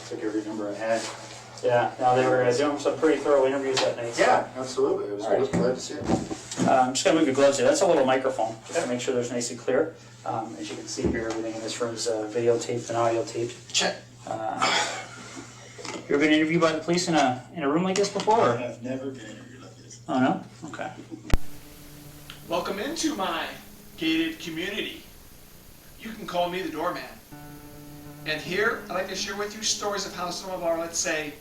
took every number I had. Yeah, now they were doing some pretty thorough interviews that night. Yeah, absolutely. I was glad to see it. I'm just going to move your gloves here. That's a little microphone, just to make sure there's nice and clear. As you can see here, everything in this room is videotaped and audio taped. Check. You ever been interviewed by the police in a room like this before? Or? I have never been interviewed like this. Oh, no? Okay. Welcome into my gated community. You can call me the doorman. And here, I'd like to share with you stories of how some of our, let's say,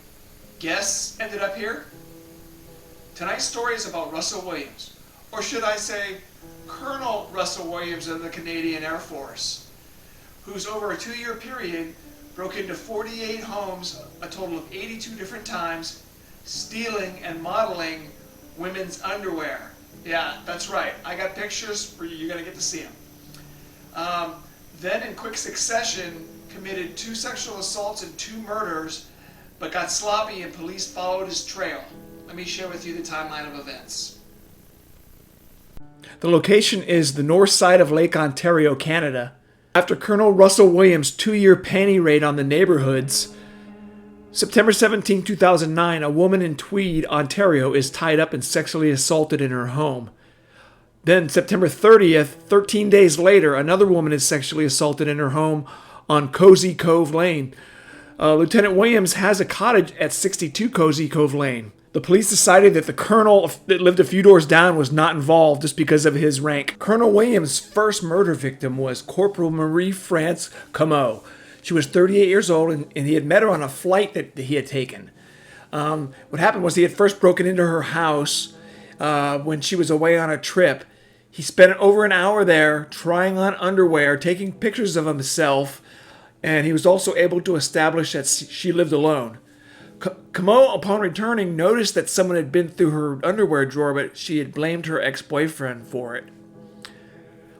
guests ended up here. Tonight's story is about Russell Williams, or should I say, Colonel Russell Williams of the Canadian Air Force, who's over a 2-year period broke into 48 homes, a total of 82 different times, stealing and modeling women's underwear. Yeah, that's right. I got pictures for you. You're going to get to see them. Then in quick succession, committed 2 sexual assaults and 2 murders, but got sloppy and police followed his trail. Let me share with you the timeline of events. The location is the north side of Lake Ontario, Canada. After Colonel Russell Williams' 2-year panty raid on the neighborhoods, September 17, 2009, a woman in Tweed, Ontario is tied up and sexually assaulted in her home. Then September 30th, 13 days later, another woman is sexually assaulted in her home on Cozy Cove Lane. Lieutenant Williams has a cottage at 62 Cozy Cove Lane. The police decided that the colonel that lived a few doors down was not involved just because of his rank. Colonel Williams' first murder victim was Corporal Marie France Comeaux. She was 38 years old, and he had met her on a flight that he had taken. What happened was he had first broken into her house when she was away on a trip. He spent over an hour there trying on underwear, taking pictures of himself, and he was also able to establish that she lived alone. Comeaux, upon returning, noticed that someone had been through her underwear drawer, but she had blamed her ex-boyfriend for it.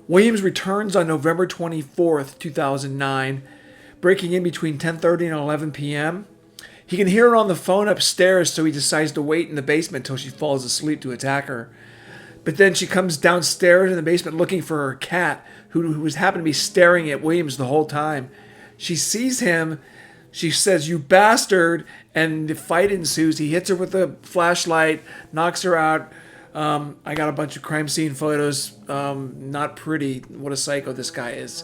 Williams returns on November 24th, 2009, breaking in between 10:30 and 11 p.m. He can hear her on the phone upstairs, so he decides to wait in the basement until she falls asleep to attack her. But then she comes downstairs in the basement looking for her cat, who was happened to be staring at Williams the whole time. She sees him. She says, "You bastard," and the fight ensues. He hits her with a flashlight, knocks her out. I got a bunch of crime scene photos. Not pretty. What a psycho this guy is.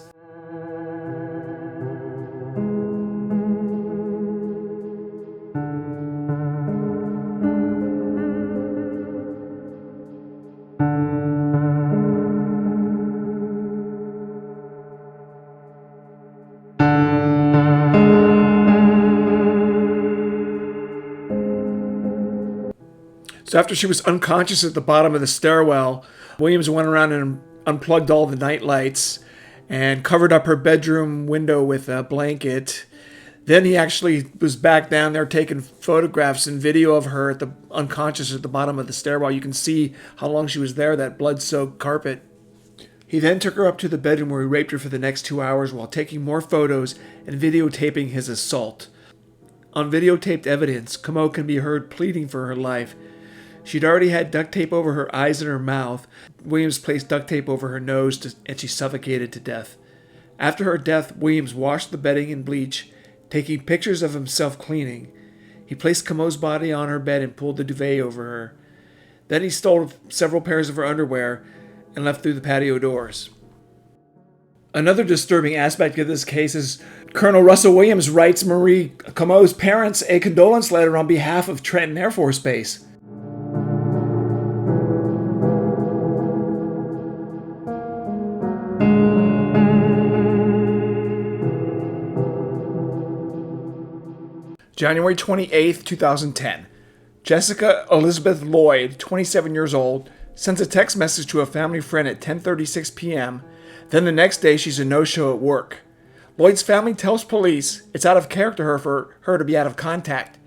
So after she was unconscious at the bottom of the stairwell, Williams went around and unplugged all the night lights and covered up her bedroom window with a blanket. Then he actually was back down there taking photographs and video of her unconscious at the bottom of the stairwell. You can see how long she was there, that blood-soaked carpet. He then took her up to the bedroom where he raped her for the next 2 hours while taking more photos and videotaping his assault. On videotaped evidence, Comeaux can be heard pleading for her life. She'd already had duct tape over her eyes and her mouth. Williams placed duct tape over her nose and she suffocated to death. After her death, Williams washed the bedding in bleach, taking pictures of himself cleaning. He placed Comeaux's body on her bed and pulled the duvet over her. Then he stole several pairs of her underwear and left through the patio doors. Another disturbing aspect of this case is Colonel Russell Williams writes Marie Comeaux's parents a condolence letter on behalf of Trenton Air Force Base. January 28th, 2010. Jessica Elizabeth Lloyd, 27 years old, sends a text message to a family friend at 10:36 p.m. Then the next day, she's a no-show at work. Lloyd's family tells police it's out of character for her to be out of contact.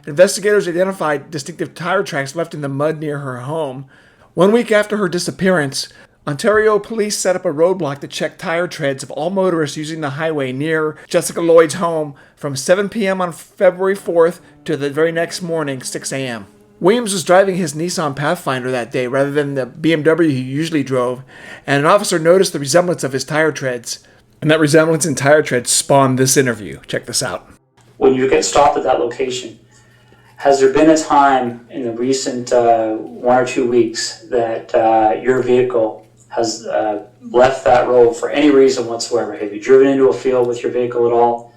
Investigators identified distinctive tire tracks left in the mud near her home. 1 week after her disappearance, Ontario Police set up a roadblock to check tire treads of all motorists using the highway near Jessica Lloyd's home from 7 p.m. on February 4th to the very next morning, 6 a.m. Williams was driving his Nissan Pathfinder that day rather than the BMW he usually drove, and an officer noticed the resemblance of his tire treads. And that resemblance in tire treads spawned this interview. Check this out. when you get stopped at that location, has there been a time in the recent 1 or 2 weeks that your vehicle has left that road for any reason whatsoever? Have you driven into a field with your vehicle at all?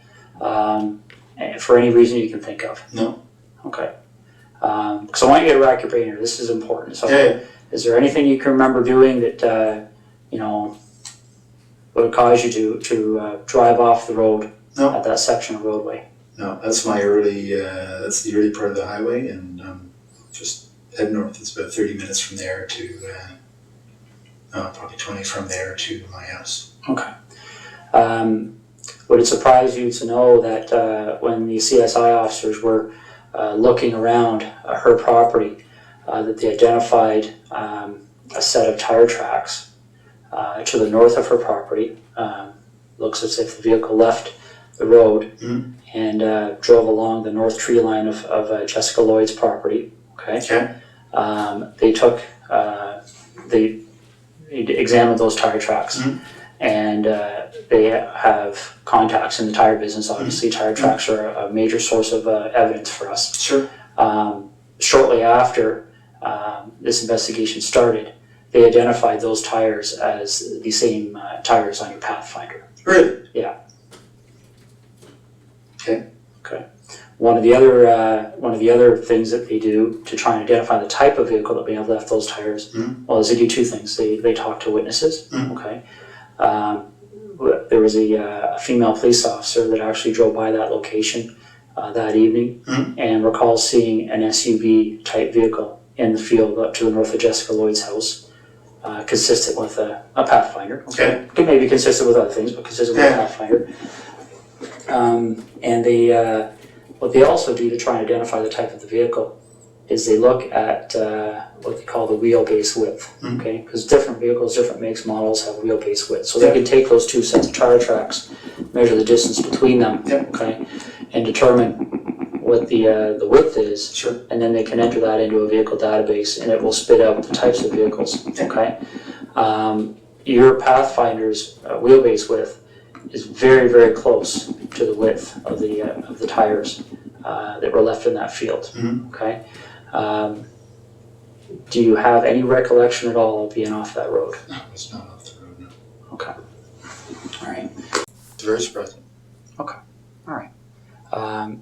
For any reason you can think of? No. Okay. Because I want you to rack your brain here. This is important. So, Yeah. is there anything you can remember doing that would cause you to drive off the road No. at that section of roadway? No, that's my early, that's the early part of the highway, and just head north. It's about 30 minutes from there to, probably 20 from there to my house. Okay. Would it surprise you to know that when the CSI officers were looking around her property, that they identified a set of tire tracks to the north of her property? Looks as if the vehicle left the road and drove along the north tree line of Jessica Lloyd's property. Okay. They took, they examined those tire tracks, and they have contacts in the tire business. Obviously, tire tracks are a major source of evidence for us. Sure. Shortly after this investigation started, they identified those tires as the same tires on your Pathfinder. Really? Yeah. Okay. Okay. One of the other things that they do to try and identify the type of vehicle that may have left those tires, well, is they do two things. They talk to witnesses. Okay. There was a female police officer that actually drove by that location that evening and recalls seeing an SUV type vehicle in the field up to the north of Jessica Lloyd's house, consistent with a Pathfinder. Okay. Could maybe consistent with other things, but consistent with a Pathfinder. And they, what they also do to try and identify the type of the vehicle is they look at what they call the wheelbase width, okay? Because different vehicles, different makes, models have wheelbase width. So they can take those two sets of tire tracks, measure the distance between them, okay, and determine what the width is, Sure. and then they can enter that into a vehicle database, and it will spit out the types of vehicles, okay? Your Pathfinder's wheelbase width is very, very close to the width of the tires that were left in that field, okay? Do you have any recollection at all of being off that road? No, it's not off the road, no. Okay. All right. It's very surprising. Okay. All right.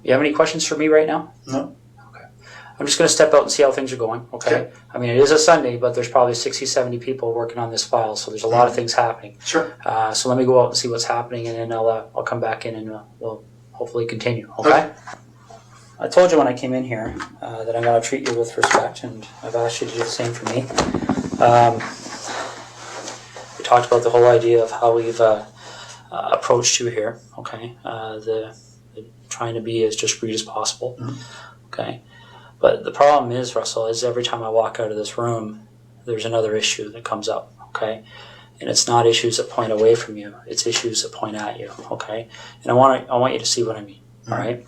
You have any questions for me right now? No. Okay. I'm just going to step out and see how things are going, okay? I mean, it is a Sunday, but there's probably 60, 70 people working on this file, so there's a lot of things happening. Sure. So let me go out and see what's happening, and then I'll come back in and we'll hopefully continue, okay? I told you when I came in here that I'm going to treat you with respect, and I've asked you to do the same for me. We talked about the whole idea of how we've approached you here, okay? The trying to be as discreet as possible, okay? But the problem is, Russell, is every time I walk out of this room, there's another issue that comes up, okay? And it's not issues that point away from you, it's issues that point at you, okay? And I want you to see what I mean, all right?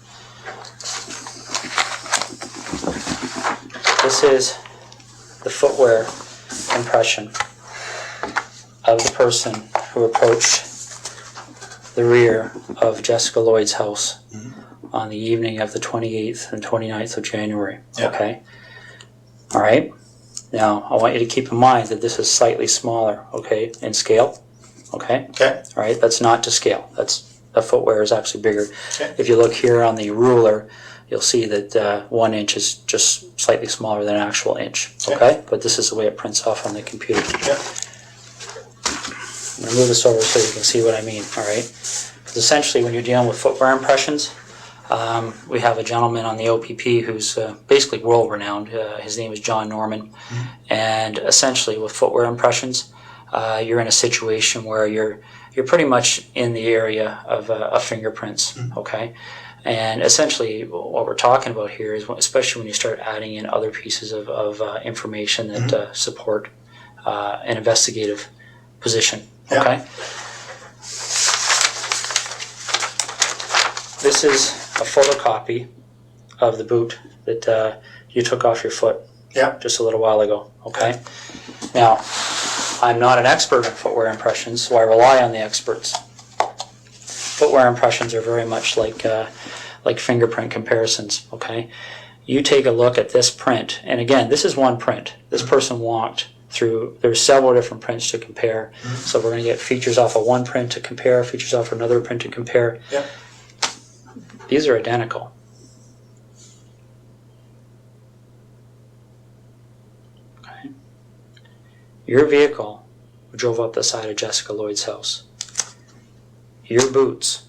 This is the footwear impression of the person who approached the rear of Jessica Lloyd's house on the evening of the 28th and 29th of January, okay? All right? Now, I want you to keep in mind that this is slightly smaller, okay, in scale, okay? Okay. All right, that's not to scale. The footwear is actually bigger. Okay. If you look here on the ruler, you'll see that 1 inch is just slightly smaller than an actual inch, okay? But this is the way it prints off on the computer. Yeah. I'm going to move this over so you can see what I mean, all right? Because essentially when you're dealing with footwear impressions, we have a gentleman on the OPP who's basically world-renowned. His name is John Norman. And essentially with footwear impressions, you're in a situation where you're pretty much in the area of fingerprints, okay? And essentially what we're talking about here is, especially when you start adding in other pieces of information that support an investigative position, okay? This is a photocopy of the boot that you took off your foot just a little while ago, okay? Now, I'm not an expert in footwear impressions, so I rely on the experts. Footwear impressions are very much like like fingerprint comparisons, okay? You take a look at this print, and again, this is one print. This person walked through, there's several different prints to compare. So we're going to get features off of one print to compare, features off another print to compare. Yep. These are identical. Okay. Your vehicle drove up the side of Jessica Lloyd's house. Your boots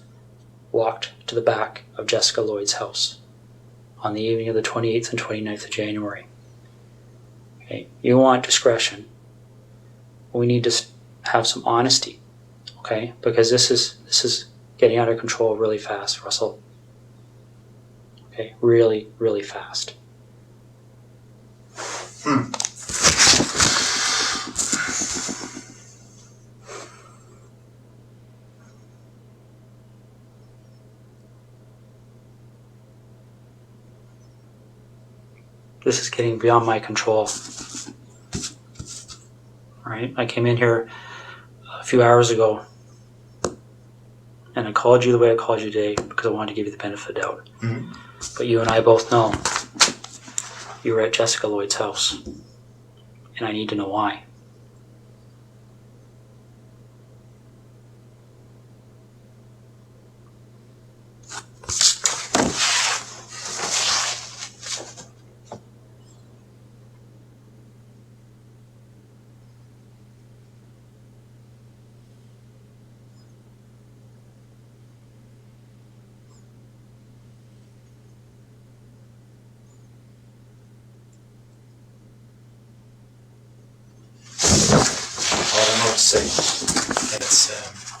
walked to the back of Jessica Lloyd's house on the evening of the 28th and 29th of January. Okay. You want discretion. We need to have some honesty, okay? Because this is getting out of control really fast, Russell. Okay, really, really fast. This is getting beyond my control. All right, I came in here a few hours ago and I called you the way I called you today because I wanted to give you the benefit of doubt. Mm-hmm. But you and I both know you were at Jessica Lloyd's house, and I need to know why.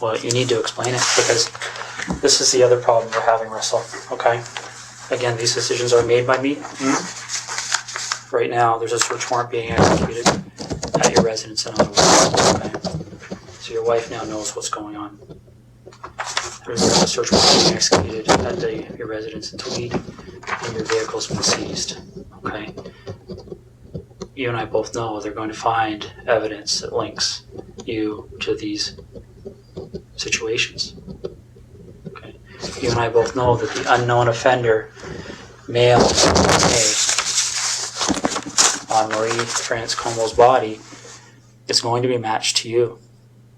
Well, you need to explain it because this is the other problem we're having, Russell. Okay? Again, these decisions are made by me. Mm-hmm. Right now, there's a search warrant being executed at your residence in Ottawa. Okay? So your wife now knows what's going on. There's a search warrant being executed at your residence in Tweed, and your vehicle's been seized. Okay? You and I both know they're going to find evidence that links you to these situations. Okay. You and I both know that the unknown offender male on Marie France Comeaux's body is going to be matched to you,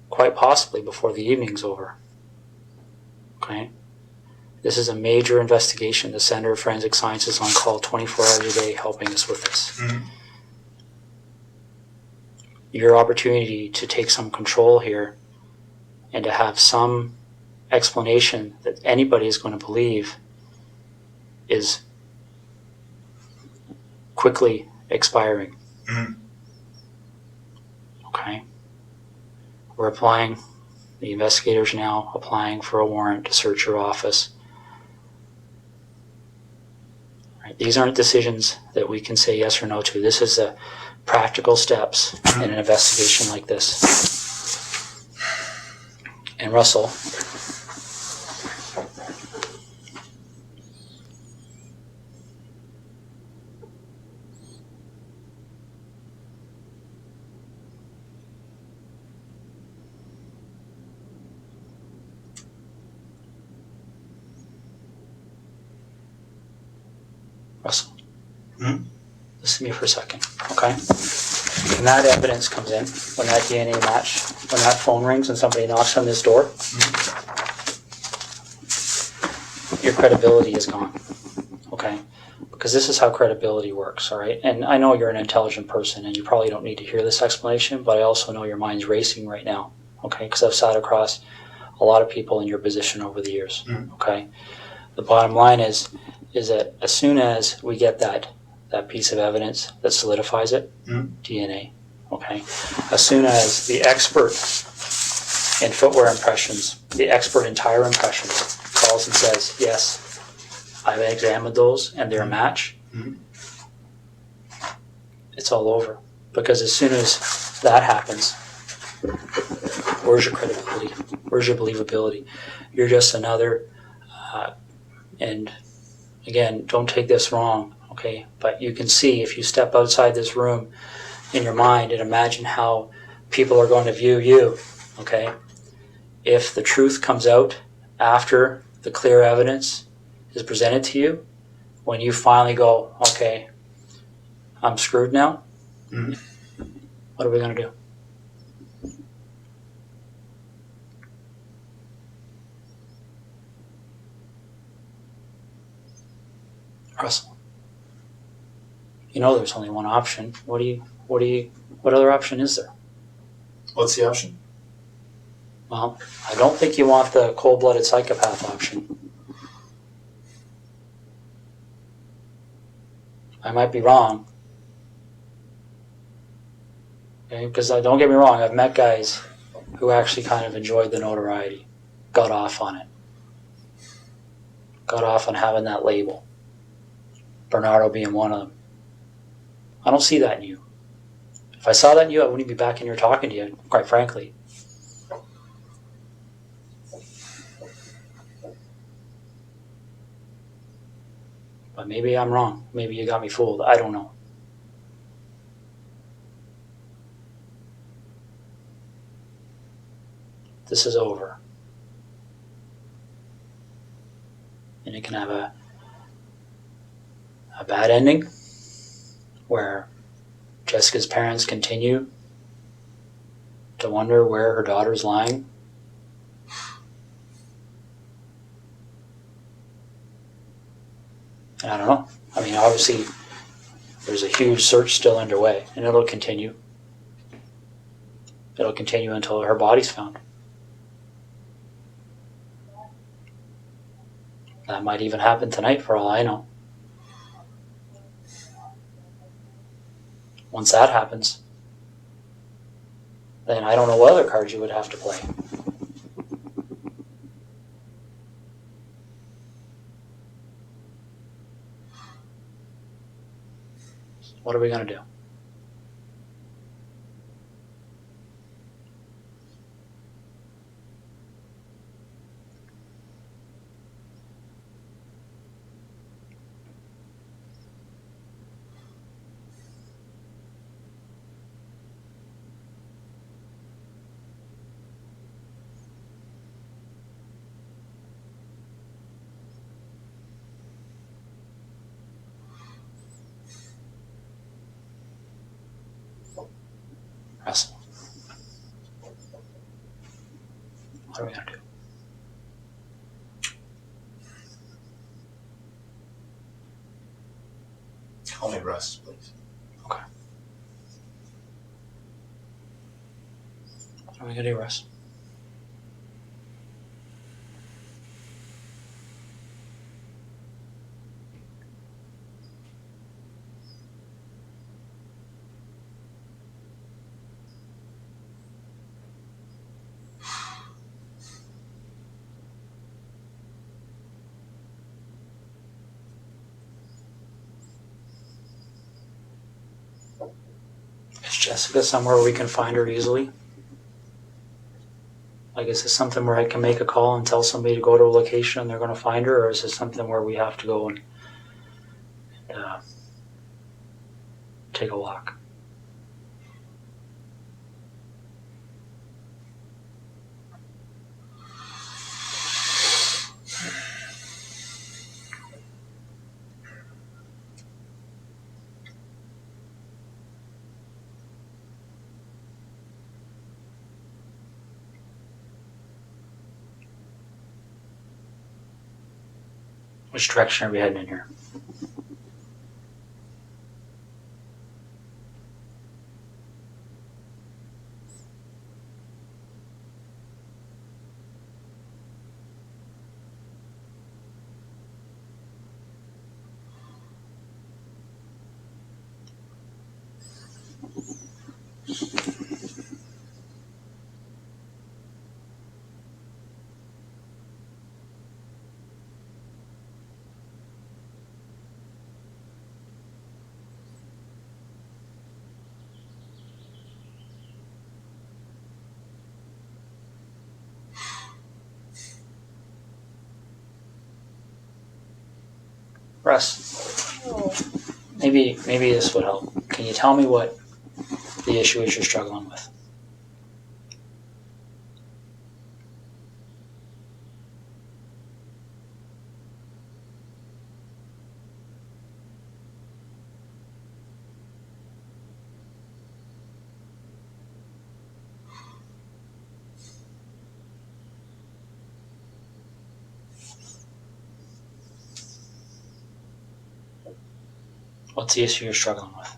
quite possibly before the evening's over. Okay. This is a major investigation. The Center of Forensic Science is on call 24 hours a day helping us with this. Mm-hmm. Your opportunity to take some control here and to have some explanation that anybody is going to believe is quickly expiring. Mm-hmm. Okay? We're applying, the investigators now applying for a warrant to search your office. Right? These aren't decisions that we can say yes or no to. This is a practical steps in an investigation like this. And Russell, listen to me for a second, okay? When that evidence comes in, when that DNA match, when that phone rings and somebody knocks on this door, your credibility is gone, okay? Because this is how credibility works, all right? And I know you're an intelligent person and you probably don't need to hear this explanation, but I also know your mind's racing right now, okay? Because I've sat across a lot of people in your position over the years, okay? The bottom line is that as soon as we get that piece of evidence that solidifies it, DNA, okay? As soon as the expert in footwear impressions, the expert in tire impressions calls and says, yes, I've examined those and they're a match, it's all over. Because as soon as that happens, where's your credibility? Where's your believability? You're just another, and again, don't take this wrong, okay? But you can see if you step outside this room in your mind and imagine how people are going to view you, okay? If the truth comes out after the clear evidence is presented to you, when you finally go, okay, I'm screwed now, Mhm. what are we going to do? Russell, you know there's only one option. What other option is there? What's the option? Well, I don't think you want the cold-blooded psychopath option. I might be wrong. Okay, because don't get me wrong, I've met guys who actually kind of enjoyed the notoriety, got off on it, got off on having that label. Bernardo being one of them. I don't see that in you. If I saw that in you, I wouldn't be back in here talking to you, quite frankly. But maybe I'm wrong. Maybe you got me fooled. I don't know. This is over. And it can have a bad ending where Jessica's parents continue to wonder where her daughter's lying. And I don't know. I mean, obviously, there's a huge search still underway, and it'll continue. It'll continue until her body's found. That might even happen tonight, for all I know. Once that happens, then I don't know what other cards you would have to play. What are we going to do? Russell, what are we going to do? Call me Russ, please. Okay. What are we going to do, Russ? Is Jessica somewhere we can find her easily? Like, is this something where I can make a call and tell somebody to go to a location and they're going to find her, or is this something where we have to go and take a walk? Which direction are we heading in here? Russ, maybe this would help. Can you tell me what the issue is you're struggling with? What's the issue you're struggling with?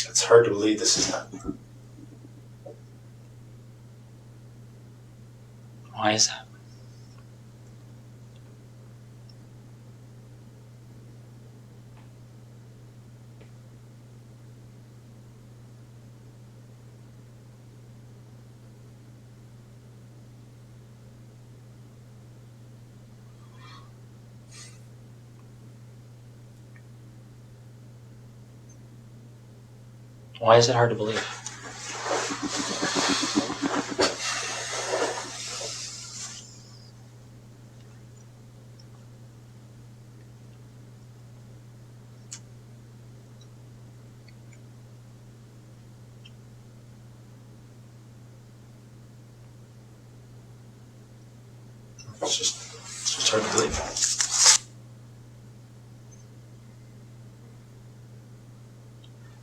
It's hard to believe this is happening. Why is that? Why is it hard to believe? It's just hard to believe.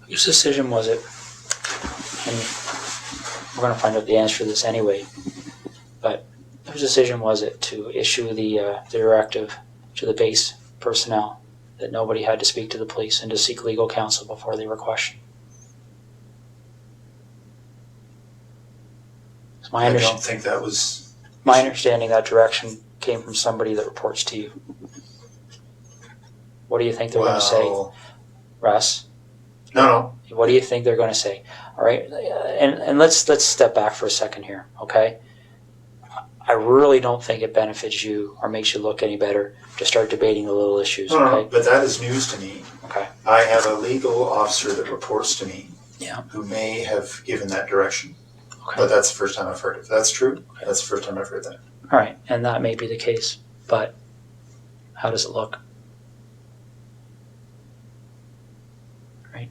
Whose decision was it? And we're going to find out the answer to this anyway. But whose decision was it to issue the directive to the base personnel that nobody had to speak to the police and to seek legal counsel before they were questioned? It's I don't think that was... my understanding that direction came from somebody that reports to you. What do you think they're going to say, Russ? No. What do you think they're going to say? All right, and let's step back for a second here, okay? I really don't think it benefits you or makes you look any better to start debating the little issues, okay? No, but that is news to me. Okay. I have a legal officer that reports to me, Yeah. who may have given that direction. Okay. But that's the first time I've heard it. If that's true, that's the first time I've heard that. All right, and that may be the case, but how does it look? Right?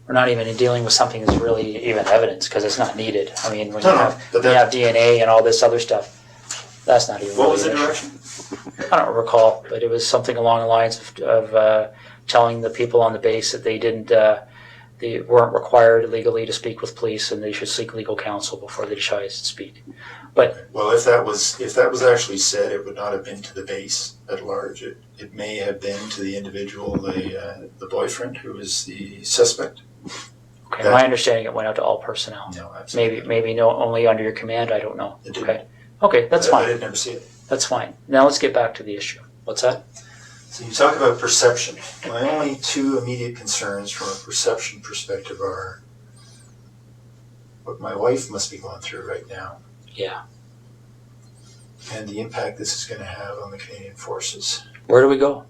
We're not even dealing with something that's really even evidence because it's not needed. I mean, when you have DNA and all this other stuff, that's not even. What really was the an issue. direction? I don't recall, but it was something along the lines of telling the people on the base that they weren't required legally to speak with police and they should seek legal counsel before they decide to speak. But well, if that was actually said, it would not have been to the base at large. It may have been to the individual, the boyfriend who is the suspect. Okay, my understanding it went out to all personnel. No, absolutely. Maybe no, only under your command. I don't know. It didn't. Okay, that's fine. I didn't ever see it. That's fine. Now let's get back to the issue. What's that? So you talk about perception. My only two immediate concerns from a perception perspective are what my wife must be going through right now. Yeah. And the impact this is going to have on the Canadian Forces. Where do we go?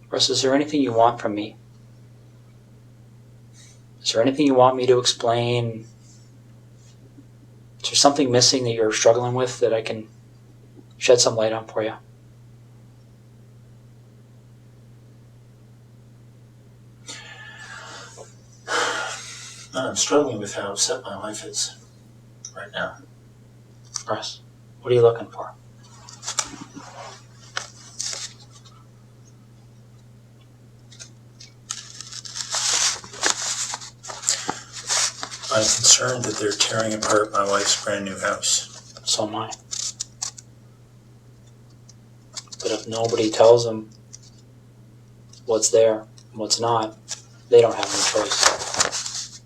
Russ, is there anything you want from me? Is there anything you want me to explain? Is there something missing that you're struggling with that I can shed some light on for you? I'm struggling with how upset my wife is right now. Russ, what are you looking for? I'm concerned that they're tearing apart my wife's brand new house. So am I. if nobody tells them what's there and what's not, they don't have any choice.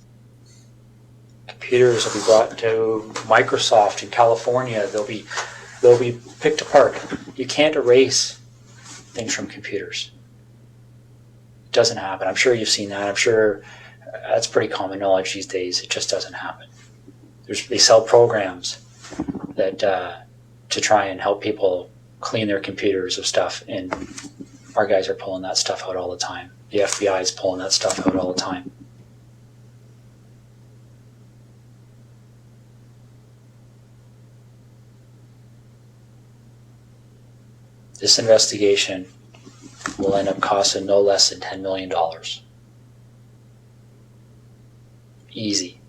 Computers will be brought to Microsoft in California. They'll be picked apart. You can't erase things from computers. It doesn't happen. I'm sure you've seen that. I'm sure that's pretty common knowledge these days. It just doesn't happen. They sell programs that to try and help people clean their computers of stuff, and our guys are pulling that stuff out all the time. The FBI is pulling that stuff out all the time. This investigation will end up costing no less than $10 million. Easy.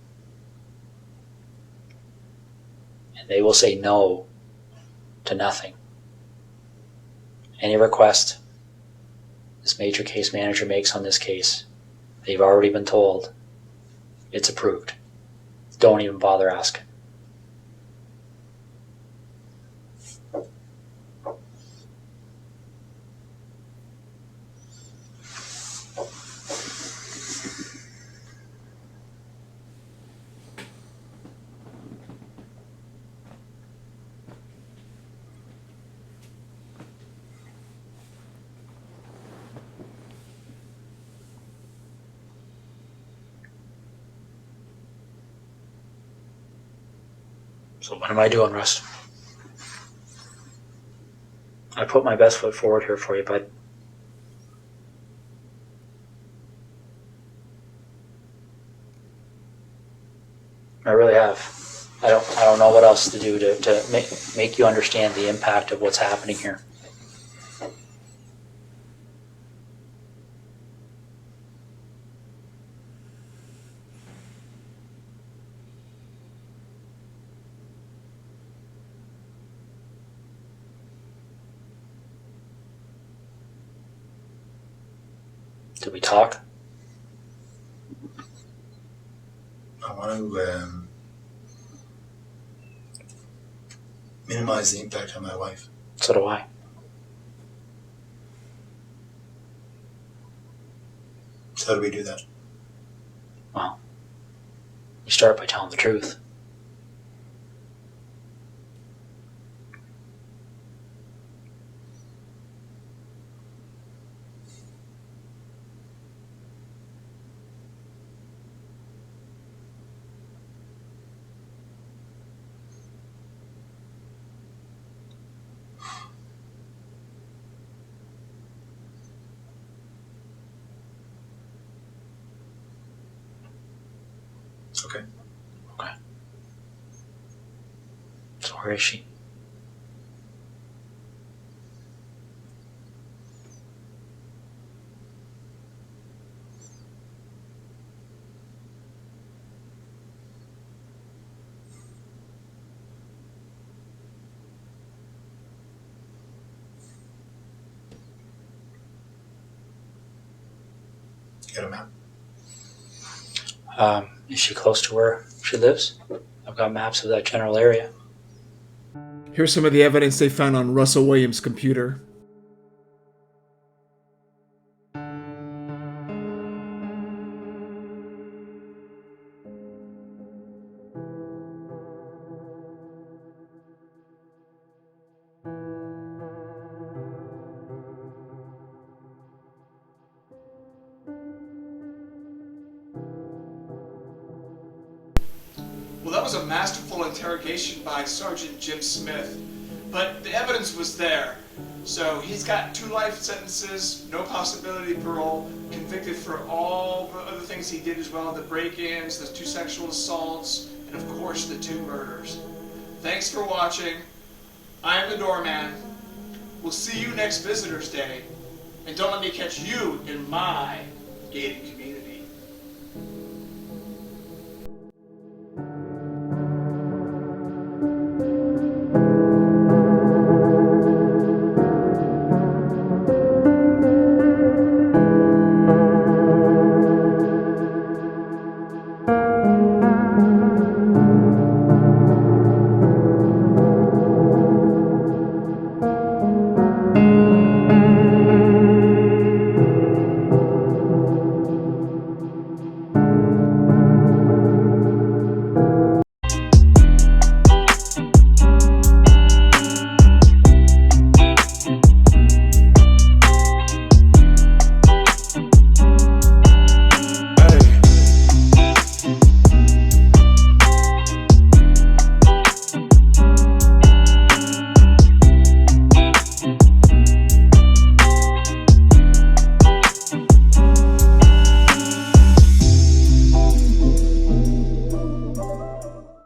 And they will say no to nothing. Any request this major case manager makes on this case, they've already been told it's approved. Don't even bother asking. So what am I doing, Russ? I put my best foot forward here for you, bud. I really have. I don't know what else to do to make you understand the impact of what's happening here. Did we talk? I want to minimize the impact on my wife. So do I. So how do we do that? Well, you start by telling the truth. Okay. Okay. So where is she? You got a map? Is she close to where she lives? I've got maps of that general area. Here's some of the evidence they found on Russell Williams' computer. Well, that was a masterful interrogation by Sergeant Jim Smyth, but the evidence was there. So he's got 2 life sentences, no possibility of parole, convicted for all the other things he did as well, the break-ins, the 2 sexual assaults, and of course the 2 murders. Thanks for watching. I'm the doorman. We'll see you next Visitor's Day, and don't let me catch you in my gated community.